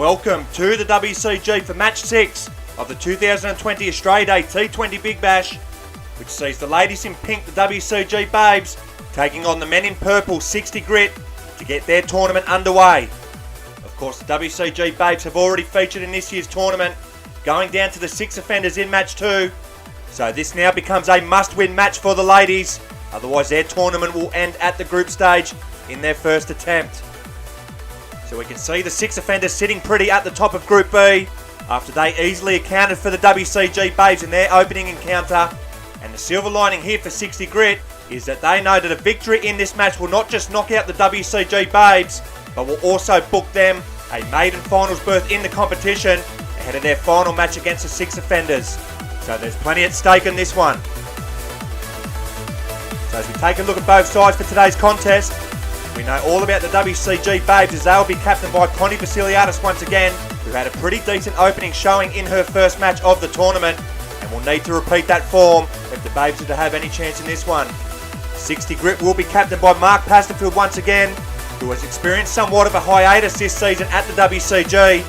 Welcome to the WCG for Match 6 of the 2020 Australia Day T20 Big Bash, which sees the ladies in pink, the WCG Babes, taking on the men in purple, 60 Grit, to get their tournament underway. Of course, the WCG Babes have already featured in this year's tournament, going down to the 6 offenders in Match 2. So this now becomes a must-win match for the ladies, otherwise their tournament will end at the group stage in their first attempt. So we can see the 6 offenders sitting pretty at the top of Group B after they easily accounted for the WCG Babes in their opening encounter. And the silver lining here for 60 Grit is that they know that a victory in this match will not just knock out the WCG Babes, but will also book them a maiden finals berth in the competition ahead of their final match against the 6 offenders. So there's plenty at stake in this one. So as we take a look at both sides for today's contest, we know all about the WCG Babes as they will be captained by Connie Vasiliadis once again, who had a pretty decent opening showing in her first match of the tournament and will need to repeat that form if the Babes are to have any chance in this one. 60 Grit will be captained by Mark Pasterfield once again, who has experienced somewhat of a hiatus this season at the WCG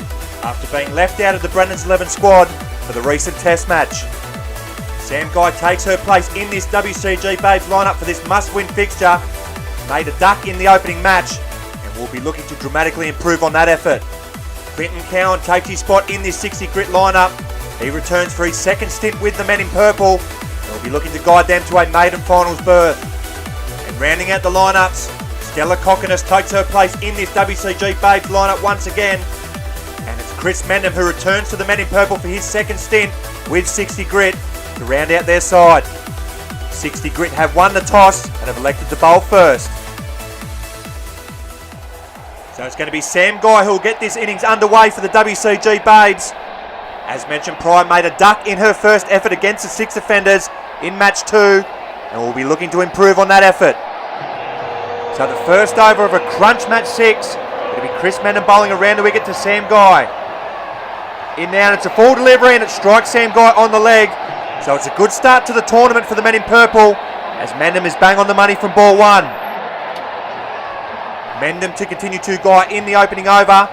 after being left out of the Brennan's 11 squad for the recent test match. Sam Guy takes her place in this WCG Babes lineup for this must-win fixture. Made a duck in the opening match and will be looking to dramatically improve on that effort. Quinton Cowan takes his spot in this 60 Grit lineup. He returns for his second stint with the men in purple and will be looking to guide them to a maiden finals berth. And rounding out the lineups, Stella Cockinus takes her place in this WCG Babes lineup once again. And it's Chris Mendham who returns to the men in purple for his second stint with 60 Grit to round out their side. 60 Grit have won the toss and have elected to bowl first. So it's going to be Sam Guy who will get this innings underway for the WCG Babes. As mentioned prior, made a duck in her first effort against the 6 offenders in match 2 and will be looking to improve on that effort. So the first over of a crunch match 6, it'll be Chris Mendham bowling around the wicket to Sam Guy. In now, and it's a full delivery and it strikes Sam Guy on the leg. So it's a good start to the tournament for the men in purple as Mendham is bang on the money from ball 1. Mendham to continue to Guy in the opening over.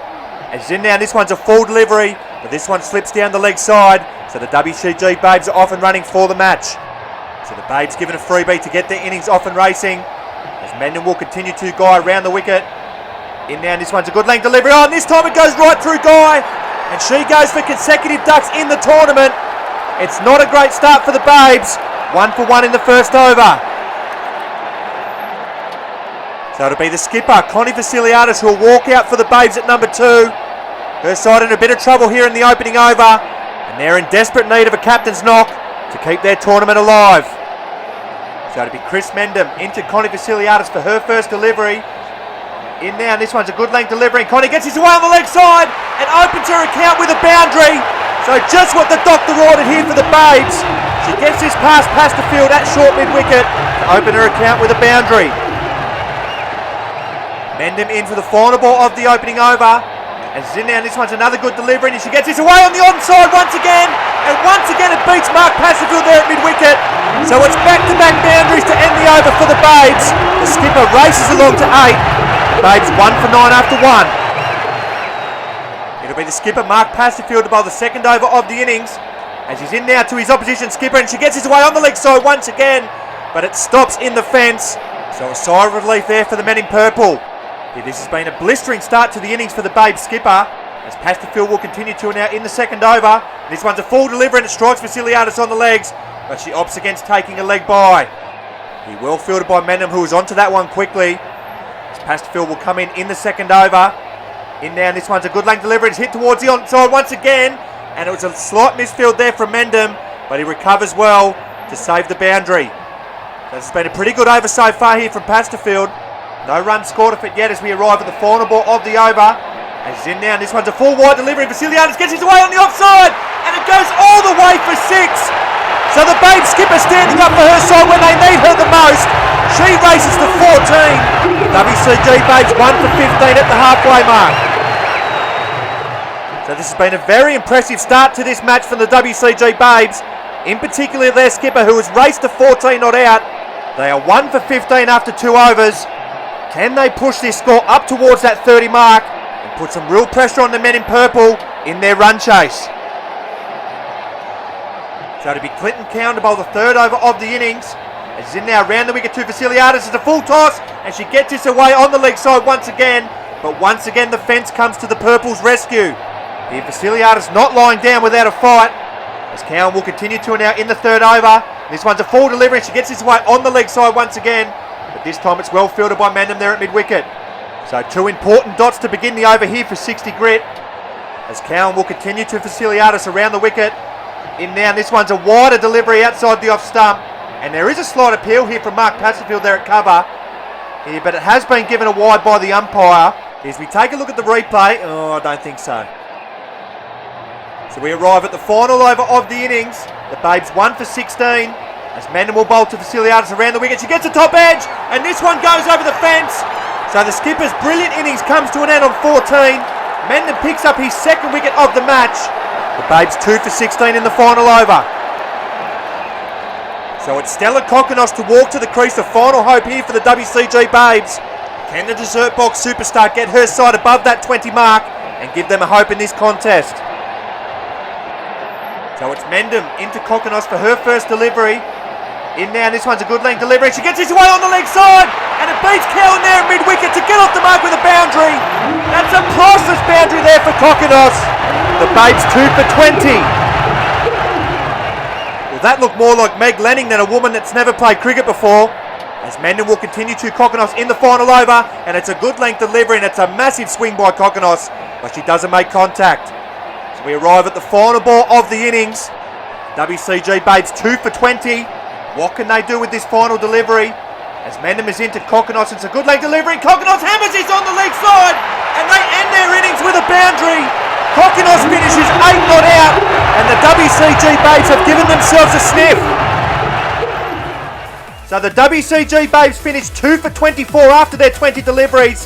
As in now, this one's a full delivery, but this one slips down the leg side, so the WCG Babes are off and running for the match. So the Babes given a freebie to get their innings off and racing as Mendham will continue to Guy around the wicket. In now, and this one's a good length delivery. Oh, and this time it goes right through Guy, and she goes for consecutive ducks in the tournament. It's not a great start for the Babes. 1 for 1 in the first over. So it'll be the skipper, Connie Vasiliadis, who will walk out for the Babes at number 2. Her side in a bit of trouble here in the opening over, and they're in desperate need of a captain's knock to keep their tournament alive. So it'll be Chris Mendham into Connie Vasiliadis for her first delivery. In now, and this one's a good length delivery, and Connie gets his away on the leg side and opens her account with a boundary. So just what the doctor ordered here for the Babes. She gets this past Pasterfield at short mid-wicket to open her account with a boundary. Mendham in for the final ball of the opening over. And in now, this one's another good delivery, and she gets this away on the onside once again. And once again it beats Mark Pasterfield there at mid-wicket. So it's back-to-back boundaries to end the over for the Babes. The skipper races along to 8. The Babes 1 for 9 after 1. It'll be the skipper, Mark Pasterfield, to bowl the second over of the innings as he's in now to his opposition skipper, and she gets his way on the leg side once again, but it stops in the fence. So a sigh of relief there for the men in purple. This has been a blistering start to the innings for the Babes skipper as Pasterfield will continue to now in the second over. This one's a full delivery and it strikes Vasiliadis on the legs, but she opts against taking a leg by. He well fielded by Mendham, who was onto that one quickly as Pasterfield will come in the second over. In now, and this one's a good length delivery. It's hit towards the onside once again. And it was a slight misfield there from Mendham, but he recovers well to save the boundary. So this has been a pretty good over so far here from Pasterfield. No run scored of it yet as we arrive at the final ball of the over. As in now, and this one's a full wide delivery. Vasiliadis gets his way on the offside, and it goes all the way for 6. So the Babes skipper standing up for her side when they need her the most. She races to 14. WCG Babes 1 for 15 at the halfway mark. So this has been a very impressive start to this match from the WCG Babes, in particular their skipper who has raced to 14 not out. They are 1 for 15 after 2 overs. Can they push this score up towards that 30 mark and put some real pressure on the men in purple in their run chase. So to be Clinton Counterbowl, the third over of the innings. As he's in now around the wicket to Vasiliadis. It's a full toss and she gets this away on the leg side once again. But once again the fence comes to the purple's rescue. Here Vasiliadis not lying down without a fight. As Cowan will continue to now in the third over. This one's a full delivery. She gets this away on the leg side once again. But this time it's well fielded by Mandem there at mid-wicket. So two important dots to begin the over here for 60 Grit. As Cowan will continue to Vasiliadis around the wicket. In now, this one's a wider delivery outside the off stump. And there is a slight appeal here from Mark Passerfield there at cover. Here, but it has been given a wide by the umpire. As we take a look at the replay, I don't think so. So we arrive at the final over of the innings. The Babes 1 for 16. As Mandem will bowl to Vasiliadis around the wicket. She gets the top edge. And this one goes over the fence. So the skipper's brilliant innings comes to an end on 14. Mandem picks up his second wicket of the match. The Babes 2 for 16 in the final over. So it's Stella Kokonos to walk to the crease. The final hope here for the WCG Babes. Can the dessert box superstar get her side above that 20 mark and give them a hope in this contest? So it's Mandem into Kokonos for her first delivery. In now, this one's a good length delivery. She gets this away on the leg side and it beats Cowan there at mid-wicket to get off the mark with a boundary. That's a priceless boundary there for Kokonos. The Babes 2 for 20. That looked more like Meg Lanning than a woman that's never played cricket before. As Mandem will continue to Kokonos in the final over. And it's a good length delivery and it's a massive swing by Kokonos. But she doesn't make contact. So we arrive at the final ball of the innings. WCG Babes 2 for 20. What can they do with this final delivery? As Mandem is into Kokonos, it's a good length delivery. Kokonos hammers this on the leg side. And they end their innings with a boundary. Kokonos finishes 8 not out, and the WCG Babes have given themselves a sniff. So the WCG Babes finished 2 for 24 after their 20 deliveries.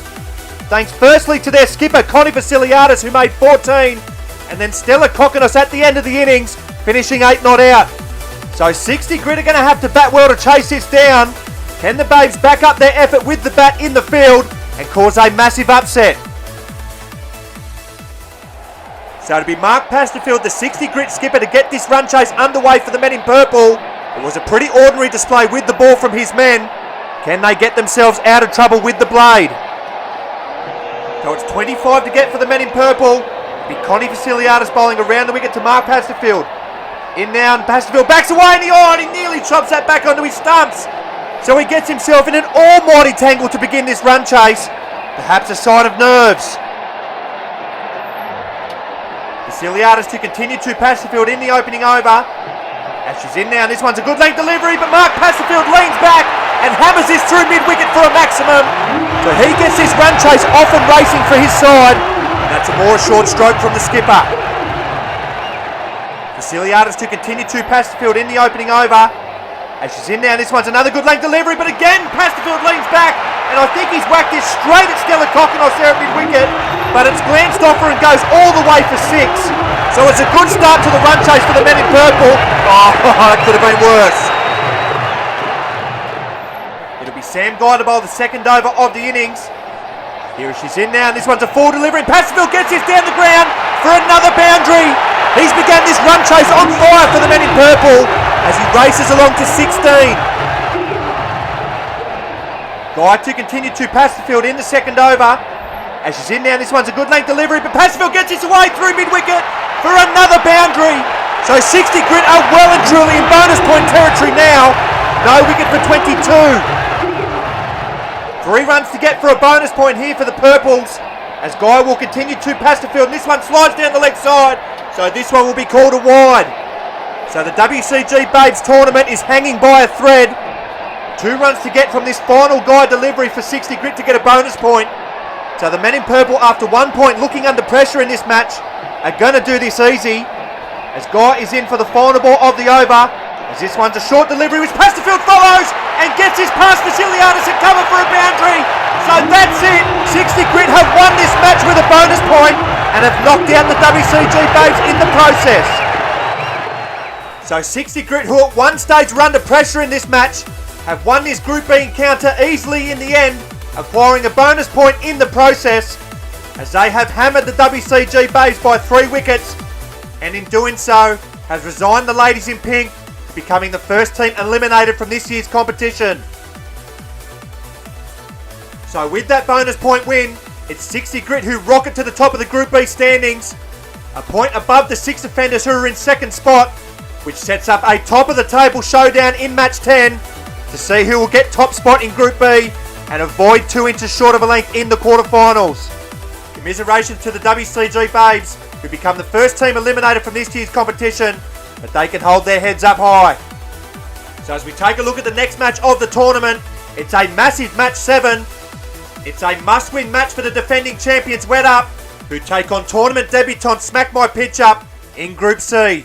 Thanks firstly to their skipper Connie Vasiliadis, who made 14, and then Stella Kokonos at the end of the innings, finishing 8 not out. So 60 Grit are going to have to bat well to chase this down. Can the Babes back up their effort with the bat in the field and cause a massive upset? So to be Mark Pastorfield, the 60 Grit skipper, to get this run chase underway for the men in purple. It was a pretty ordinary display with the ball from his men. Can they get themselves out of trouble with the blade? So it's 25 to get for the men in purple. It'll be Connie Vasiliadis bowling around the wicket to Mark Pastorfield. In now, and Pastorfield backs away and he nearly chops that back onto his stumps. So he gets himself in an almighty tangle to begin this run chase. Perhaps a sign of nerves. Vasiliadis to continue to Pastorfield in the opening over. As she's in now, this one's a good length delivery, but Mark Pastorfield leans back and hammers this through mid-wicket for a maximum. So he gets this run chase off and racing for his side. And that's a more assured stroke from the skipper. Vasiliadis to continue to Pastorfield in the opening over. As she's in now, this one's another good length delivery, but again Pastorfield leans back, and I think he's whacked this straight at Stella Kokonos there at mid-wicket, but it's glanced off her and goes all the way for 6. So it's a good start to the run chase for the men in purple. Oh, it could have been worse. It'll be Sam Guy to bowl the second over of the innings. Here she's in now, and this one's a full delivery, and Pastorfield gets this down the ground for another boundary. He's begun this run chase on fire for the men in purple as he races along to 16. Guy to continue to Pastorfield in the second over. As she's in now, this one's a good length delivery, but Pastorfield gets this away through mid-wicket for another boundary. So 60 Grit are well and truly in bonus point territory now. No wicket for 22. 3 runs to get for a bonus point here for the Purples. As Guy will continue to Pastorfield, and this one slides down the leg side. So this one will be called a wide. So the WCG Babes tournament is hanging by a thread. 2 runs to get from this final Guy delivery for 60 Grit to get a bonus point. So the men in purple, after 1 point, looking under pressure in this match, are going to do this easy. As Guy is in for the final ball of the over. As this one's a short delivery, which Pastorfield follows and gets his past Vasiliadis at cover for a boundary. So that's it. 60 Grit have won this match with a bonus point and have knocked out the WCG Babes in the process. So 60 Grit, who at one stage were under pressure in this match, have won this Group B encounter easily in the end, acquiring a bonus point in the process. as they have hammered the WCG Babes by 3 wickets, and in doing so has resigned the ladies in pink, becoming the first team eliminated from this year's competition. So with that bonus point win, it's 60 Grit who rocket to the top of the Group B standings, a point above the 6 offenders who are in second spot, which sets up a top of the table showdown in match 10 to see who will get top spot in Group B and avoid 2 inches short of a length in the quarterfinals. Commiserations to the WCG Babes, who become the first team eliminated from this year's competition, but they can hold their heads up high. So as we take a look at the next match of the tournament, it's a massive match 7. It's a must-win match for the defending champions Wet Up, who take on tournament debutant Smack My Pitch Up in Group C.